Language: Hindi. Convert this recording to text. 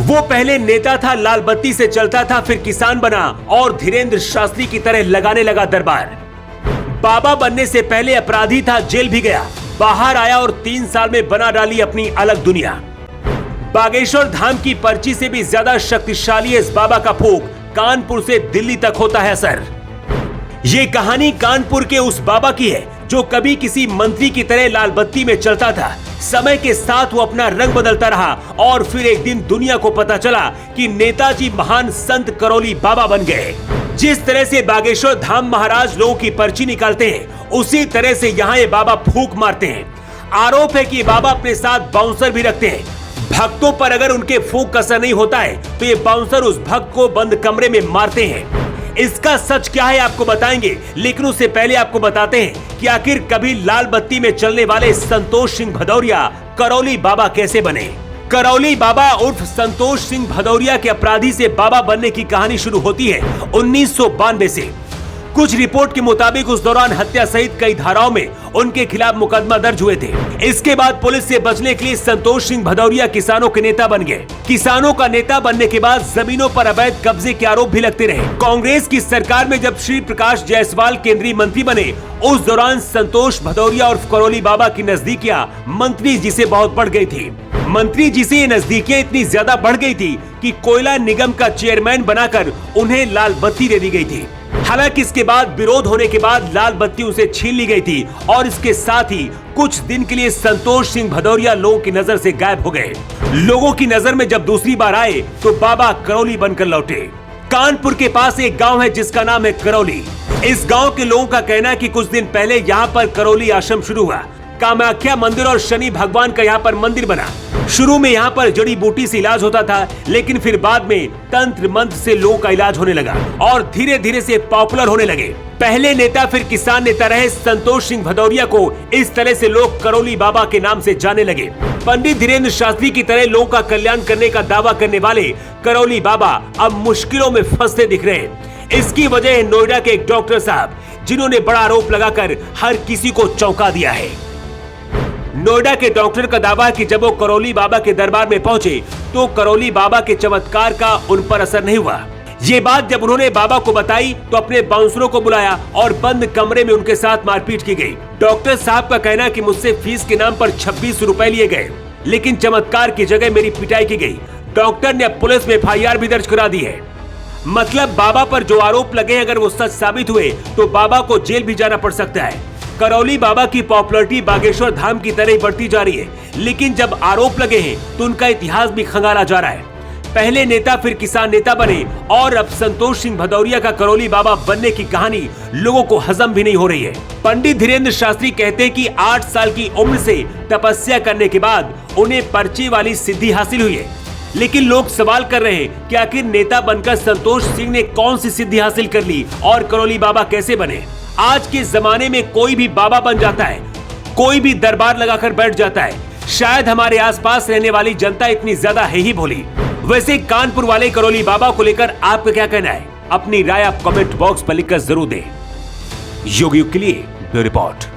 वो पहले नेता था, लाल बत्ती से चलता था, फिर किसान बना और धीरेन्द्र शास्त्री की तरह लगाने लगा दरबार। बाबा बनने से पहले अपराधी था, जेल भी गया, बाहर आया और 3 साल में बना डाली अपनी अलग दुनिया। बागेश्वर धाम की पर्ची से भी ज्यादा शक्तिशाली इस बाबा का फूंक कानपुर से दिल्ली तक होता है असर। ये कहानी कानपुर के उस बाबा की है जो कभी किसी मंत्री की तरह लाल बत्ती में चलता था। समय के साथ वो अपना रंग बदलता रहा और फिर एक दिन दुनिया को पता चला कि नेताजी महान संत करौली बाबा बन गए। जिस तरह से बागेश्वर धाम महाराज लोगों की पर्ची निकालते हैं, उसी तरह से यहाँ ये बाबा फूंक मारते हैं। आरोप है कि ये बाबा अपने साथ बाउंसर भी रखते हैं। भक्तों पर अगर उनके फूंक का असर नहीं होता है तो ये बाउंसर उस भक्त को बंद कमरे में मारते हैं। इसका सच क्या है आपको बताएंगे, लेकिन उससे पहले आपको बताते हैं कि आखिर कभी लाल बत्ती में चलने वाले संतोष सिंह भदौरिया करौली बाबा कैसे बने। करौली बाबा उर्फ संतोष सिंह भदौरिया के अपराधी से बाबा बनने की कहानी शुरू होती है 1992 से। कुछ रिपोर्ट के मुताबिक उस दौरान हत्या सहित कई धाराओं में उनके खिलाफ मुकदमा दर्ज हुए थे। इसके बाद पुलिस से बचने के लिए संतोष सिंह भदौरिया किसानों के नेता बन गए। किसानों का नेता बनने के बाद जमीनों पर अवैध कब्जे के आरोप भी लगते रहे। कांग्रेस की सरकार में जब श्री प्रकाश जायसवाल केंद्रीय मंत्री बने, उस दौरान संतोष भदौरिया और करौली बाबा की नजदीकियां मंत्री जी से बहुत बढ़ गई थी। मंत्री जी से ये नजदीकियां इतनी ज्यादा बढ़ गई थी कि कोयला निगम का चेयरमैन बनाकर उन्हें लाल बत्ती दे दी गई थी। हालांकि इसके बाद विरोध होने के बाद लाल बत्ती उसे छीन ली गई थी और इसके साथ ही कुछ दिन के लिए संतोष सिंह भदौरिया लोगों की नजर से गायब हो गए। लोगों की नजर में जब दूसरी बार आए तो बाबा करौली बनकर लौटे। कानपुर के पास एक गांव है जिसका नाम है करौली। इस गांव के लोगों का कहना है कि कुछ दिन पहले यहाँ पर करौली आश्रम शुरू हुआ। कामाख्या मंदिर और शनि भगवान का यहाँ पर मंदिर बना। शुरू में यहाँ पर जड़ी बूटी से इलाज होता था, लेकिन फिर बाद में तंत्र मंत्र से लोगों का इलाज होने लगा और धीरे धीरे से पॉपुलर होने लगे। पहले नेता फिर किसान नेता रहे संतोष सिंह भदौरिया को इस तरह से लोग करौली बाबा के नाम से जाने लगे। पंडित धीरेन्द्र शास्त्री की तरह लोगों का कल्याण करने का दावा करने वाले करौली बाबा अब मुश्किलों में फंसते दिख रहे हैं। इसकी वजह है नोएडा के एक डॉक्टर साहब, जिन्होंने बड़ा आरोप लगाकर हर किसी को चौंका दिया है। नोएडा के डॉक्टर का दावा है कि जब वो करौली बाबा के दरबार में पहुंचे तो करौली बाबा के चमत्कार का उन पर असर नहीं हुआ। ये बात जब उन्होंने बाबा को बताई तो अपने बाउंसरों को बुलाया और बंद कमरे में उनके साथ मारपीट की गई। डॉक्टर साहब का कहना है कि मुझसे फीस के नाम पर 26 रुपए लिए गए, लेकिन चमत्कार की जगह मेरी पिटाई की गई। डॉक्टर ने अब पुलिस में FIR भी दर्ज करा दी है। मतलब बाबा पर जो आरोप लगे अगर वो सच साबित हुए तो बाबा को जेल भी जाना पड़ सकता है। करौली बाबा की पॉपुलैरिटी बागेश्वर धाम की तरह ही बढ़ती जा रही है, लेकिन जब आरोप लगे हैं तो उनका इतिहास भी खंगाला जा रहा है। पहले नेता फिर किसान नेता बने और अब संतोष सिंह भदौरिया का करौली बाबा बनने की कहानी लोगों को हजम भी नहीं हो रही है। पंडित धीरेन्द्र शास्त्री कहते हैं कि 8 साल की उम्र से तपस्या करने के बाद उन्हें पर्ची वाली सिद्धि हासिल हुई है। लेकिन लोग सवाल कर रहे हैं कि आखिर नेता बनकर संतोष सिंह ने कौन सी सिद्धि हासिल कर ली और करौली बाबा कैसे बने। आज के जमाने में कोई भी बाबा बन जाता है, कोई भी दरबार लगाकर बैठ जाता है। शायद हमारे आसपास रहने वाली जनता इतनी ज्यादा है ही भोली। वैसे कानपुर वाले करौली बाबा को लेकर आपका क्या कहना है? अपनी राय आप कमेंट बॉक्स पर लिखकर जरूर दें। योग युग के लिए ब्यूरो रिपोर्ट।